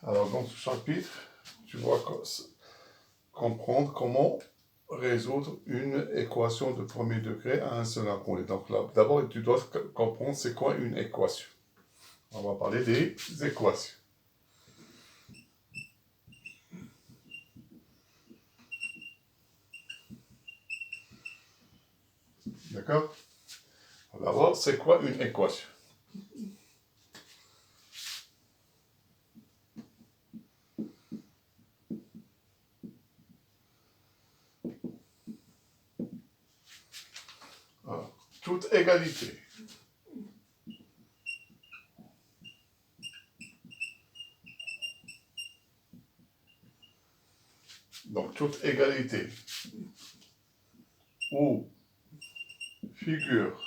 Alors, dans ce chapitre, tu vas comprendre comment résoudre une équation de premier degré à un seul inconnu. Donc, d'abord, tu dois comprendre c'est quoi une équation. On va parler des équations. D'accord? D'abord, c'est quoi une équation? Alors, toute égalité. Donc, toute égalité où figure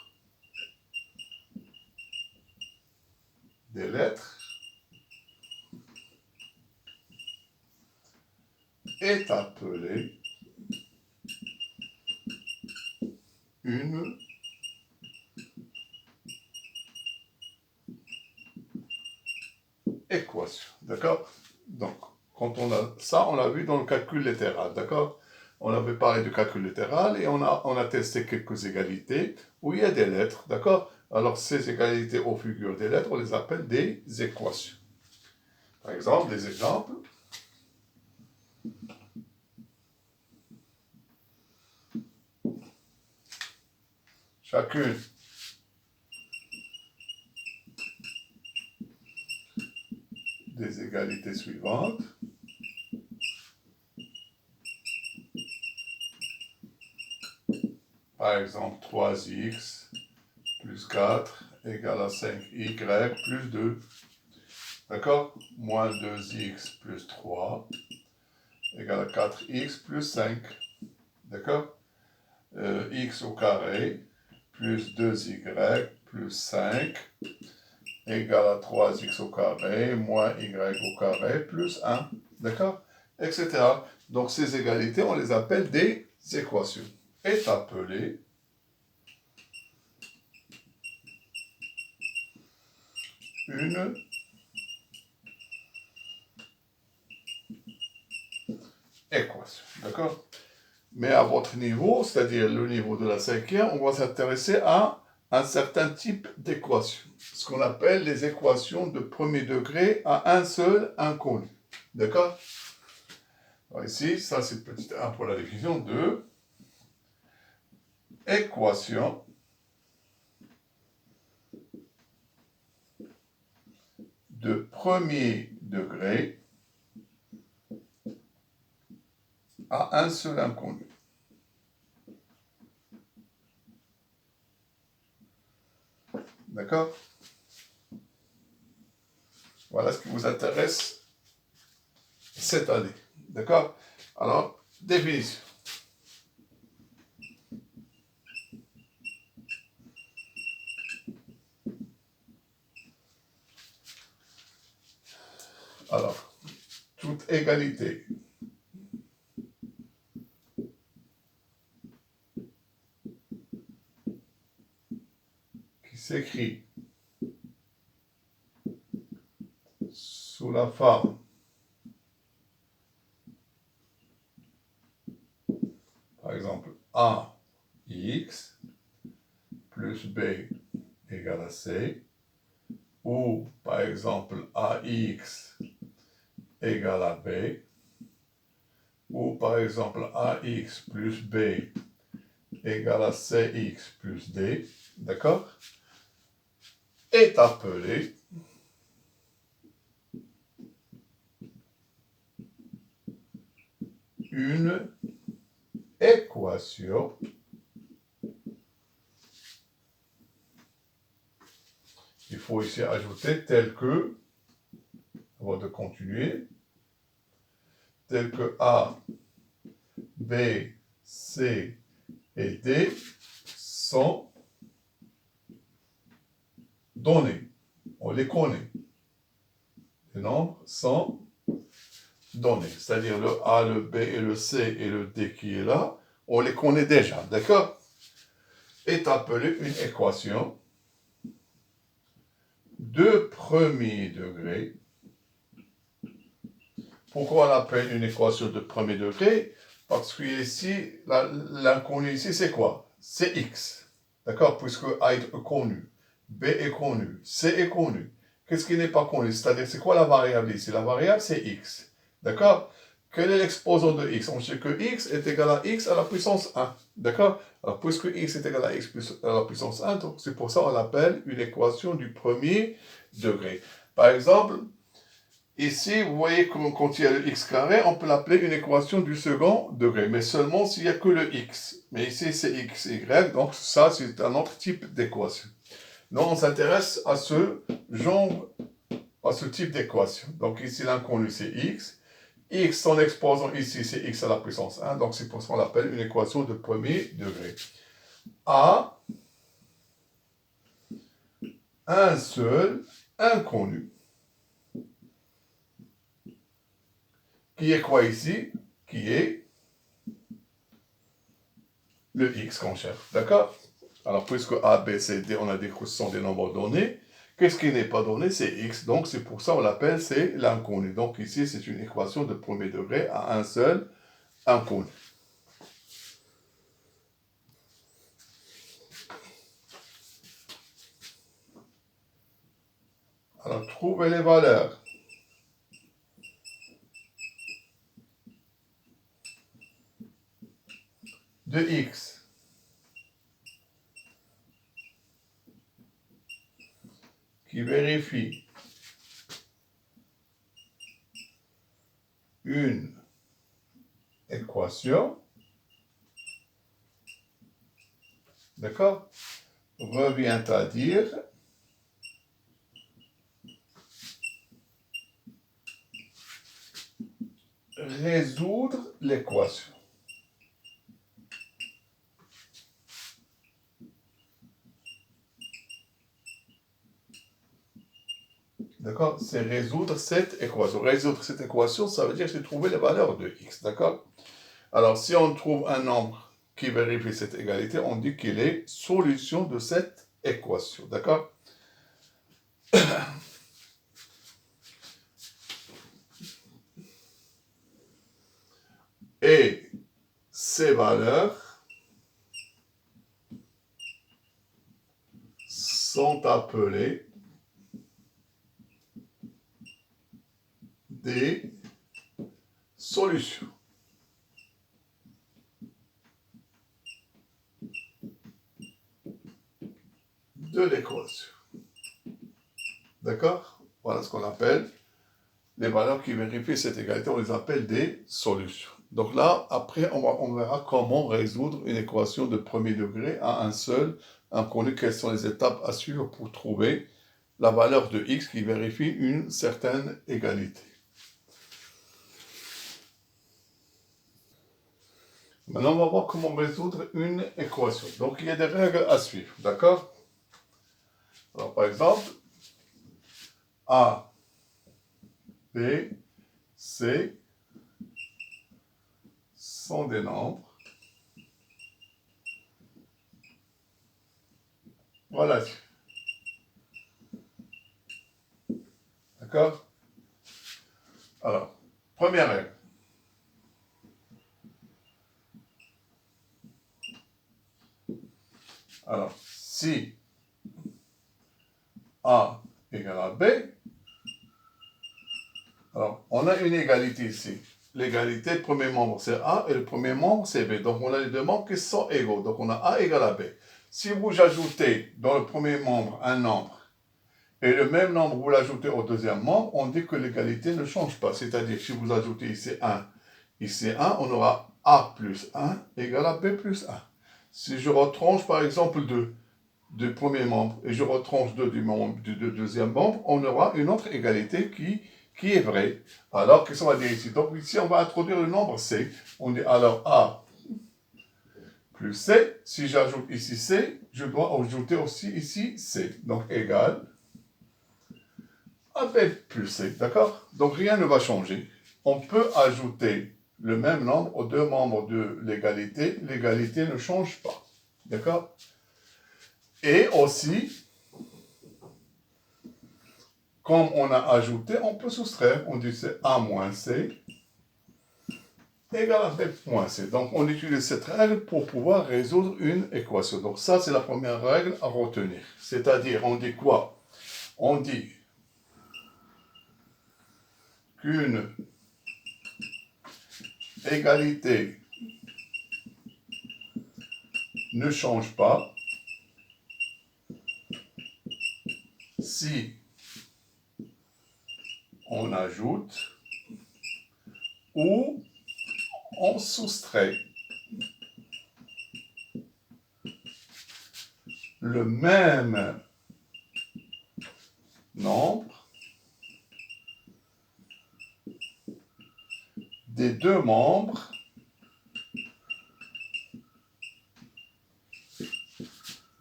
des lettres est appelée une équation. D'accord? Donc, quand on a ça, on l'a vu dans le calcul littéral. D'accord? On avait parlé du calcul littéral et on a testé quelques égalités où il y a des lettres. D'accord? Alors, ces égalités aux figures des lettres, on les appelle des équations. Par exemple, des exemples. Chacune des égalités suivantes par exemple 3x plus 4 égale à 5y plus 2. D'accord? Moins 2x plus 3 égale à 4x plus 5. D'accord? X au carré plus 2y plus 5 égale à 3x au carré moins y au carré plus 1. D'accord? Etc. Donc ces égalités, on les appelle des équations. Est appelée une équation. D'accord? Mais à votre niveau, c'est-à-dire le niveau de la cinquième, on va s'intéresser à un certain type d'équation. Ce qu'on appelle les équations de premier degré à un seul inconnu. D'accord? Alors ici, ça c'est petit 1 pour la définition de équation de premier degré à un seul inconnu. D'accord? Voilà ce qui vous intéresse cette année. D'accord? Alors, définition. Alors, toute égalité qui s'écrit sous la forme par exemple AX plus B égale à C, ou par exemple AX égale à B, ou par exemple AX plus B égale à CX plus D, d'accord, est appelé une équation il faut ici ajouter telle que, avant de continuer, telle que A, B, C et D sont donnés. On les connaît. Les nombres sont donnés. C'est-à-dire le A, le B et le C et le D qui est là, on les connaît déjà. D'accord? Est appelée une équation de premier degré Pourquoi on appelle une équation de premier degré? Parce que ici, l'inconnu ici, c'est quoi? C'est x. D'accord? Puisque A est connu, B est connu, C est connu. Qu'est-ce qui n'est pas connu? C'est-à-dire, c'est quoi la variable ici? La variable, c'est x. D'accord? Quel est l'exposant de x? On sait que x est égal à x à la puissance 1. D'accord? Alors, puisque x est égal à x à la puissance 1, donc c'est pour ça qu'on l'appelle une équation du premier degré. Par exemple, ici, vous voyez quand il y a le x carré, on peut l'appeler une équation du second degré, mais seulement s'il n'y a que le x. Mais ici, c'est x, y, donc ça, c'est un autre type d'équation. Nous, on s'intéresse à ce genre, à ce type d'équation. Donc ici, l'inconnu, c'est x. X, son exposant ici, c'est x à la puissance 1, donc c'est pour ça qu'on l'appelle une équation de premier degré. A, un seul inconnu. Qui est quoi ici? Qui est le x qu'on cherche, d'accord? Alors, puisque A, B, C, D, on a dit que ce sont des nombres donnés, qu'est-ce qui n'est pas donné? C'est x, donc c'est pour ça qu'on l'appelle, c'est l'inconnu. Donc ici, c'est une équation de premier degré à un seul inconnu. Alors, trouvez les valeurs de x qui vérifie une équation, d'accord, revient à dire résoudre l'équation. D'accord? C'est résoudre cette équation. Résoudre cette équation, ça veut dire c'est trouver les valeurs de x. D'accord? Alors, si on trouve un nombre qui vérifie cette égalité, on dit qu'il est solution de cette équation. D'accord? Et ces valeurs sont appelées des solutions. De l'équation. D'accord? Voilà ce qu'on appelle les valeurs qui vérifient cette égalité, on les appelle des solutions. Donc là, après, on verra comment résoudre une équation de premier degré à un seul inconnu. Quelles sont les étapes à suivre pour trouver la valeur de x qui vérifie une certaine égalité. Maintenant, on va voir comment résoudre une équation. Donc, il y a des règles à suivre, d'accord? Alors, par exemple, A, B, C sont des nombres. Voilà. D'accord? Alors, première règle. Alors, si A égale à B, alors on a une égalité ici. L'égalité, le premier membre c'est A et le premier membre c'est B. Donc on a les deux membres qui sont égaux. Donc on a A égale à B. Si vous ajoutez dans le premier membre un nombre et le même nombre vous l'ajoutez au deuxième membre, on dit que l'égalité ne change pas. C'est-à-dire si vous ajoutez ici 1, on aura A plus 1 égale à B plus 1. Si je retranche par exemple 2 du premier membre et je retranche 2 du deuxième membre, on aura une autre égalité qui est vraie. Alors, qu'est-ce qu'on va dire ici? Donc ici, on va introduire le nombre C. On dit alors A plus C. Si j'ajoute ici C, je dois ajouter aussi ici C. Donc égal à B plus C. D'accord? Donc rien ne va changer. On peut ajouter le même nombre aux deux membres de l'égalité. L'égalité ne change pas. D'accord? Et aussi, comme on a ajouté, on peut soustraire. On dit c'est A moins C égale à B moins C. Donc, on utilise cette règle pour pouvoir résoudre une équation. Donc, ça, c'est la première règle à retenir. C'est-à-dire, on dit quoi? On dit qu'une égalité ne change pas si on ajoute ou on soustrait le même nombre des deux membres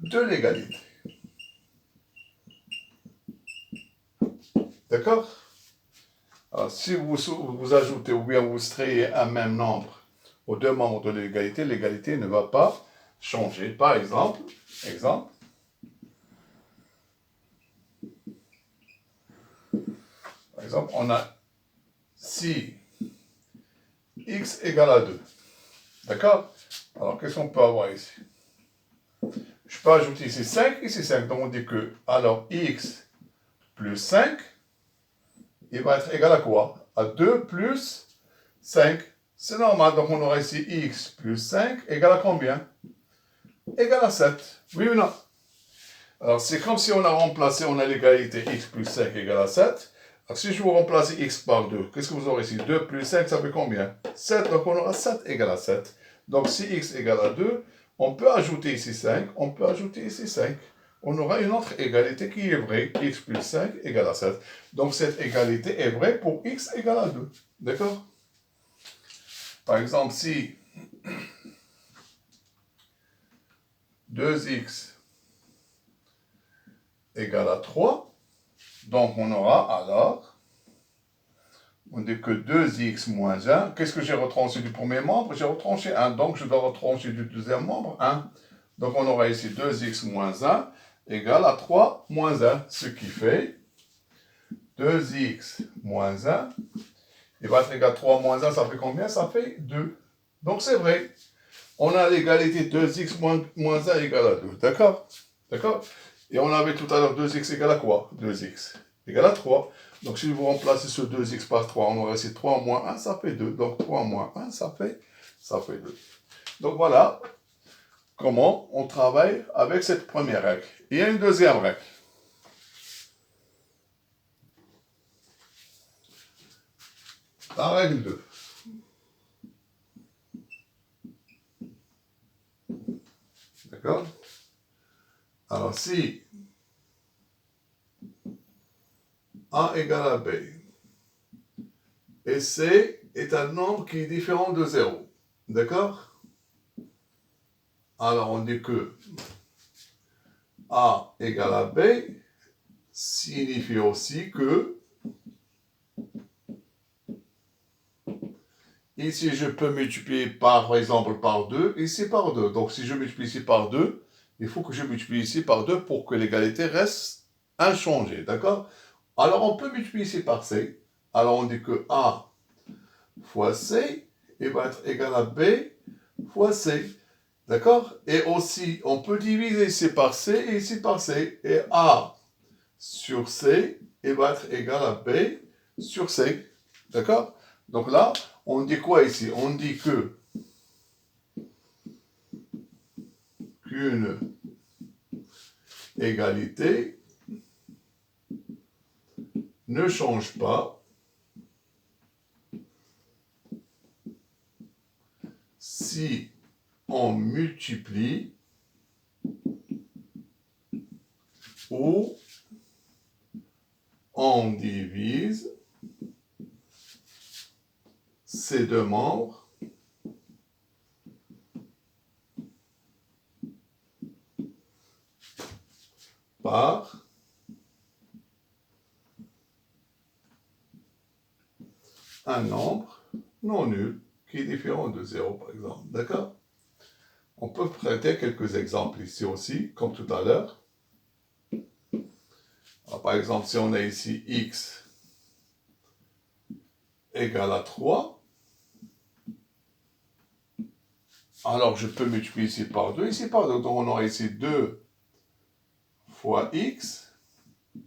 de l'égalité. D'accord? Alors, si vous ajoutez ou bien vous soustrayez un même nombre aux deux membres de l'égalité, l'égalité ne va pas changer. Par exemple, on a si x égale à 2. D'accord? Alors, qu'est-ce qu'on peut avoir ici? Je peux ajouter ici 5, ici 5. Donc, on dit que, alors, x plus 5, il va être égal à quoi? À 2 plus 5. C'est normal. Donc, on aura ici x plus 5 égale à combien? Égal à 7. Oui ou non? Alors, c'est comme si on a remplacé, on a l'égalité x plus 5 égale à 7. Alors, si je vous remplace x par 2, qu'est-ce que vous aurez ici? 2 plus 5, ça fait combien? 7. Donc, on aura 7 égale à 7. Donc, si x égale à 2, on peut ajouter ici 5, on peut ajouter ici 5. On aura une autre égalité qui est vraie, x plus 5 égale à 7. Donc, cette égalité est vraie pour x égale à 2. D'accord? Par exemple, si 2x égale à 3, donc on aura alors, on dit que 2x moins 1, qu'est-ce que j'ai retranché du premier membre? J'ai retranché 1, donc je dois retrancher du deuxième membre 1. Donc on aura ici 2x moins 1 égale à 3 moins 1, ce qui fait 2x moins 1, il va être égal à 3 moins 1, ça fait combien? Ça fait 2. Donc c'est vrai. On a l'égalité 2x moins 1 égale à 2. D'accord? D'accord? Et on avait tout à l'heure 2x égale à quoi? 2x égale à 3. Donc si vous remplacez ce 2x par 3, on aura ici 3 moins 1, ça fait 2. Donc 3 moins 1, ça fait 2. Donc voilà comment on travaille avec cette première règle. Il y a une deuxième règle. La règle 2. D'accord? Alors si A égale à B, et C est un nombre qui est différent de 0. D'accord? Alors on dit que A égale à B signifie aussi que ici je peux multiplier par exemple par 2, ici par 2. Donc si je multiplie ici par 2, il faut que je multiplie ici par 2 pour que l'égalité reste inchangée. D'accord? Alors on peut multiplier ici par C. Alors on dit que A fois C, il va être égal à B fois C. D'accord? Et aussi, on peut diviser ici par C et ici par C. Et A sur C, il va être égal à B sur C. D'accord? Donc là, on dit quoi ici? On dit que qu'une égalité ne change pas si on multiplie ou on divise ces deux membres par un nombre non nul qui est différent de 0, par exemple. D'accord? On peut prêter quelques exemples ici aussi, comme tout à l'heure. Alors, par exemple, si on a ici x égale à 3, alors je peux multiplier ici par 2, ici par 2. Donc on aura ici 2 fois x,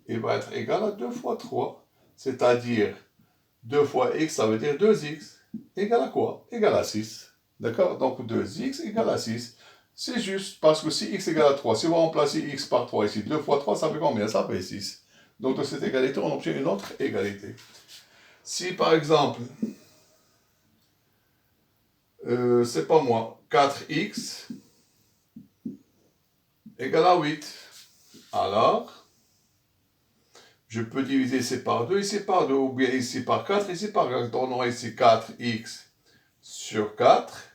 et va être égal à 2 fois 3. C'est-à-dire 2 fois x, ça veut dire 2x. Égal à quoi? Égal à 6. D'accord? Donc 2x égale à 6. C'est juste parce que si x égale à 3, si on remplace x par 3 ici, 2 fois 3, ça fait combien? Ça fait 6. Donc de cette égalité, on obtient une autre égalité. Si par exemple, c'est pas moi, 4x égale à 8, alors je peux diviser ici par 2, ici par 2, ou bien ici par 4, ici par 4. Donc on aura ici 4x sur 4,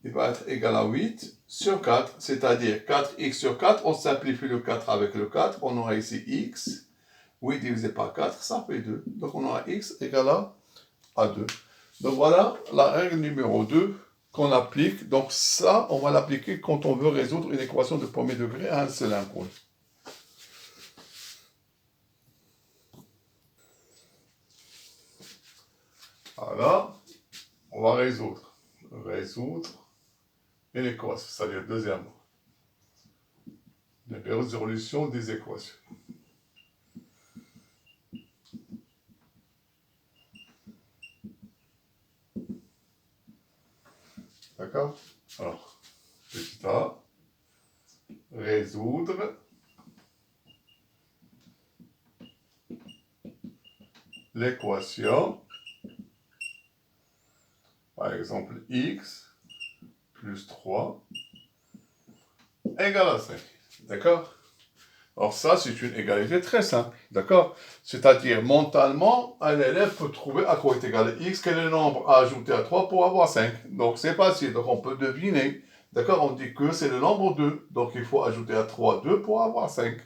il va être égal à 8 sur 4, c'est-à-dire 4x sur 4, on simplifie le 4 avec le 4, on aura ici x, 8 divisé par 4, ça fait 2. Donc on aura x égale à 2. Donc voilà la règle numéro 2 qu'on applique. Donc ça, on va l'appliquer quand on veut résoudre une équation de premier degré à un seul inconnu. Alors, on va résoudre une équation, c'est-à-dire deuxièmement, la résolution des équations. D'accord? Alors, petit a, résoudre l'équation, par exemple, x plus 3 égale à 5. D'accord? Alors ça, c'est une égalité très simple. D'accord? C'est-à-dire, mentalement, un élève peut trouver à quoi est égal x, quel est le nombre à ajouter à 3 pour avoir 5. Donc c'est facile, donc on peut deviner. D'accord? On dit que c'est le nombre 2, donc il faut ajouter à 3 2 pour avoir 5.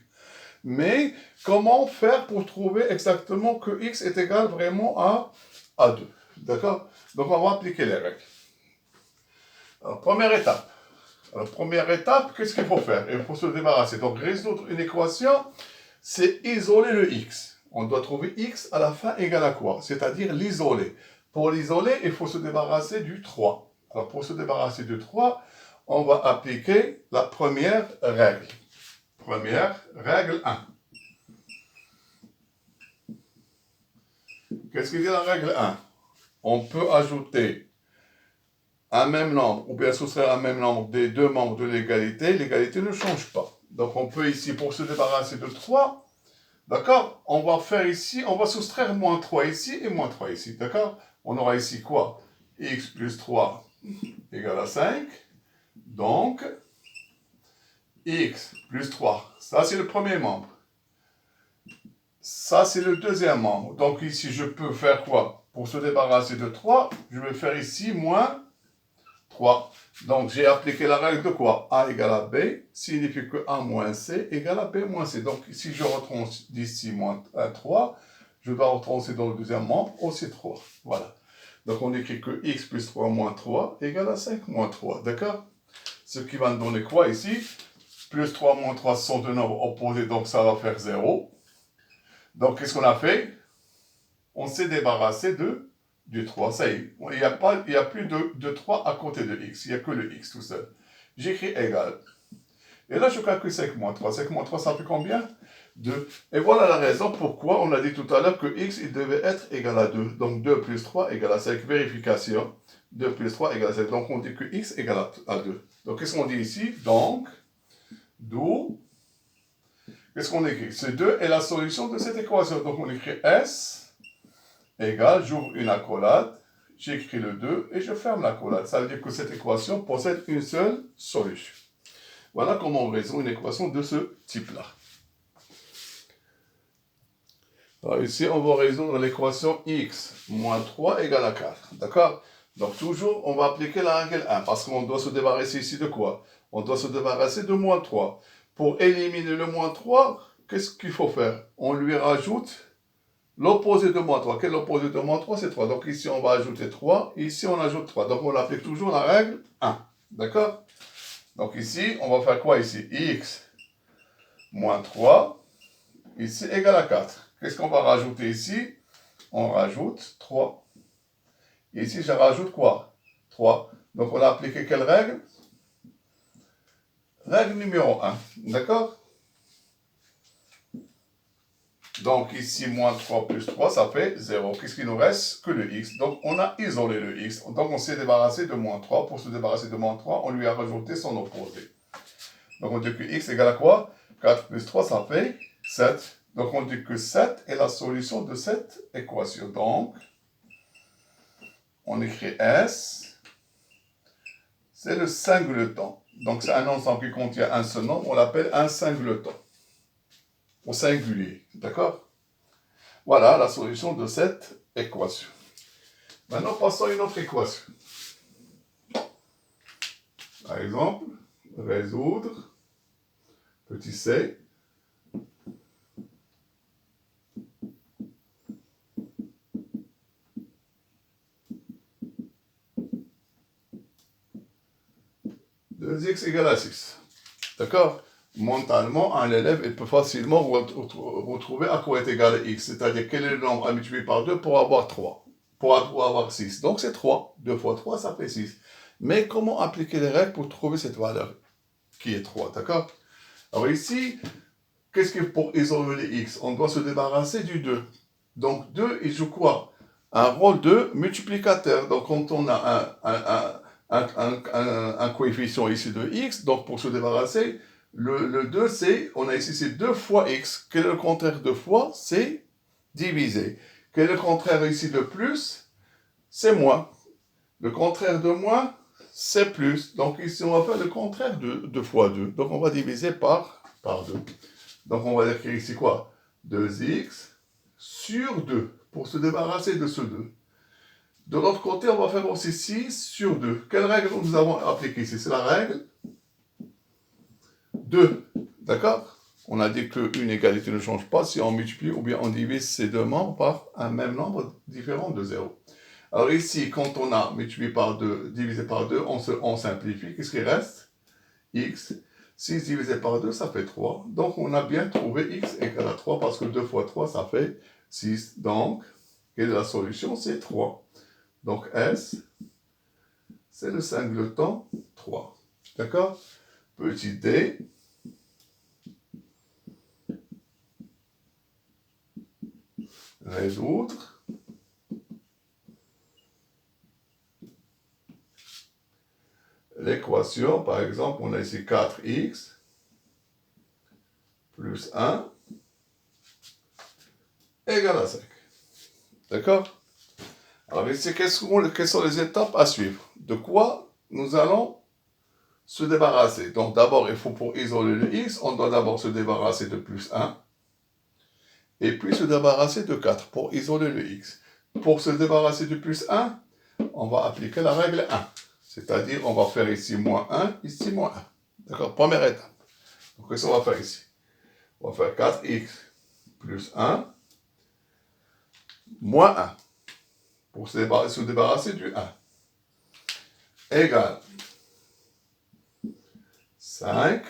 Mais comment faire pour trouver exactement que x est égal vraiment à 2? D'accord? Donc on va appliquer les règles. Alors, première étape, qu'est-ce qu'il faut faire? Il faut se débarrasser. Donc résoudre une équation, c'est isoler le x. On doit trouver x à la fin égal à quoi? C'est-à-dire l'isoler. Pour l'isoler, il faut se débarrasser du 3. Alors pour se débarrasser du 3, on va appliquer la première règle. Première règle 1. Qu'est-ce qu'il dit la règle 1? On peut ajouter un même nombre, ou bien soustraire un même nombre des deux membres de l'égalité. L'égalité ne change pas. Donc on peut ici, pour se débarrasser de 3, d'accord, on va faire ici, on va soustraire moins 3 ici et moins 3 ici. D'accord? On aura ici quoi? X plus 3 égale à 5. Donc, x plus 3, ça c'est le premier membre. Ça c'est le deuxième membre. Donc ici je peux faire quoi? Pour se débarrasser de 3, je vais faire ici moins 3. Donc j'ai appliqué la règle de quoi? A égale à B signifie que A moins C égale à B moins C. Donc si je retrouve d'ici moins 3, je dois retrouver dans le deuxième membre aussi 3. Voilà. Donc on écrit que x plus 3 moins 3 égale à 5 moins 3. D'accord? Ce qui va nous donner quoi ici? Plus 3 moins 3 sont deux nombres opposés, donc ça va faire 0. Donc qu'est-ce qu'on a fait? On s'est débarrassé du 3, ça y est. Il n'y a plus de 3 à côté de x, il n'y a que le x tout seul. J'écris égal. Et là, je calcule 5 moins 3. 5 moins 3, ça fait combien? 2. Et voilà la raison pourquoi on a dit tout à l'heure que x, il devait être égal à 2. Donc 2 plus 3 égale à 5. Vérification. 2 plus 3 égale à 5. Donc on dit que x égale à 2. Donc qu'est-ce qu'on dit ici? Donc, d'où, qu'est-ce qu'on écrit? Ce 2 est la solution de cette équation. Donc on écrit S égale, j'ouvre une accolade, j'écris le 2 et je ferme l'accolade. Ça veut dire que cette équation possède une seule solution. Voilà comment on résout une équation de ce type-là. Alors ici, on va résoudre l'équation x moins 3 égale à 4. D'accord? Donc toujours, on va appliquer la règle 1 parce qu'on doit se débarrasser ici de quoi? On doit se débarrasser de moins 3. Pour éliminer le moins 3, qu'est-ce qu'il faut faire? On lui rajoute l'opposé de moins 3. Quel est l'opposé de moins 3? C'est 3. Donc ici, on va ajouter 3. Ici, on ajoute 3. Donc on applique toujours la règle 1. D'accord? Donc ici, on va faire quoi ici? X moins 3 ici égale à 4. Qu'est-ce qu'on va rajouter ici? On rajoute 3. Ici, je rajoute quoi? 3. Donc, on a appliqué quelle règle? Règle numéro 1. D'accord? Donc, ici, moins 3 plus 3, ça fait 0. Qu'est-ce qu'il nous reste? Que le x. Donc, on a isolé le x. Donc, on s'est débarrassé de moins 3. Pour se débarrasser de moins 3, on lui a rajouté son opposé. Donc, on dit que x égale à quoi? 4 plus 3, ça fait 7. Donc, on dit que 7 est la solution de cette équation. Donc, on écrit S. C'est le singleton. Donc, c'est un ensemble qui contient un seul nombre. On l'appelle un singleton. Au singulier. D'accord? Voilà la solution de cette équation. Maintenant, passons à une autre équation. Par exemple, résoudre, petit c, de x égale à 6. D'accord? Mentalement, un élève il peut facilement retrouver à quoi est égal à x. C'est-à-dire quel est le nombre à multiplier par 2 pour avoir 3. Pour avoir 6. Donc c'est 3. 2 fois 3, ça fait 6. Mais comment appliquer les règles pour trouver cette valeur qui est 3, d'accord? Alors ici, qu'est-ce que pour isoler les x? On doit se débarrasser du 2. Donc 2, il joue quoi? Un rôle de multiplicateur. Donc quand on a un coefficient ici de x, donc pour se débarrasser, le 2, c'est, on a ici c'est 2 fois x. Quel est le contraire de fois? C'est diviser. Quel est le contraire ici de plus? C'est moins. Le contraire de moins, c'est plus. Donc ici, on va faire le contraire de fois 2. Donc on va diviser par 2. Donc on va écrire ici quoi? 2x sur 2, pour se débarrasser de ce 2. De l'autre côté, on va faire aussi 6 sur 2. Quelle règle nous avons appliquée ici? C'est la règle 2. D'accord? On a dit qu'une égalité ne change pas si on multiplie ou bien on divise ces deux membres par un même nombre différent de 0. Alors ici, quand on a multiplié par 2, divisé par 2, on simplifie. Qu'est-ce qui reste? X. 6 divisé par 2, ça fait 3. Donc on a bien trouvé x égale à 3 parce que 2 fois 3, ça fait 6. Donc, quelle est la solution? C'est 3. Donc S, c'est le singleton 3. D'accord? Petit d. Résoudre. L'équation, par exemple, on a ici 4x plus 1 égale à 5. D'accord? Alors ici, quelles sont les étapes à suivre? De quoi nous allons se débarrasser? Donc d'abord, il faut pour isoler le x, on doit d'abord se débarrasser de plus 1. Et puis se débarrasser de 4 pour isoler le x. Pour se débarrasser de plus 1, on va appliquer la règle 1. C'est-à-dire, on va faire ici moins 1, ici moins 1. D'accord? Première étape. Donc, qu'est-ce qu'on va faire ici? On va faire 4x plus 1 moins 1. Pour se débarrasser du 1. Égale 5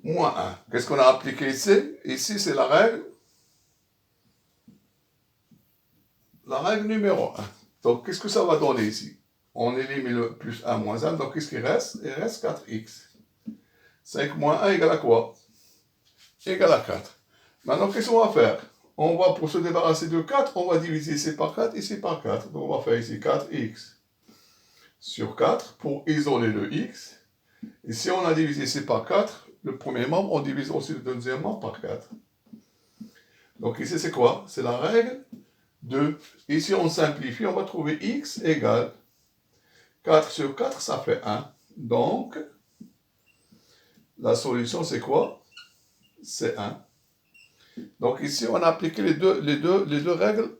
moins 1. Qu'est-ce qu'on a appliqué ici? Ici, c'est la règle numéro 1. Donc, qu'est-ce que ça va donner ici? On élimine le plus 1 moins 1. Donc, qu'est-ce qui reste? Il reste 4x. 5 moins 1 égale à quoi? Égale à 4. Maintenant, qu'est-ce qu'on va faire? On va, pour se débarrasser de 4, on va diviser ici par 4, ici par 4. Donc, on va faire ici 4x sur 4 pour isoler le x. Et si on a divisé ici par 4, le premier membre, on divise aussi le deuxième membre par 4. Donc, ici, c'est quoi? C'est la règle 2. Ici, on simplifie, on va trouver x égale 4 sur 4, ça fait 1. Donc, la solution, c'est quoi? C'est 1. Donc, ici, on a appliqué les deux règles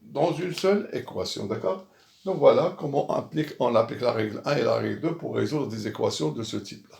dans une seule équation, d'accord? Donc, voilà comment on applique la règle 1 et la règle 2 pour résoudre des équations de ce type-là.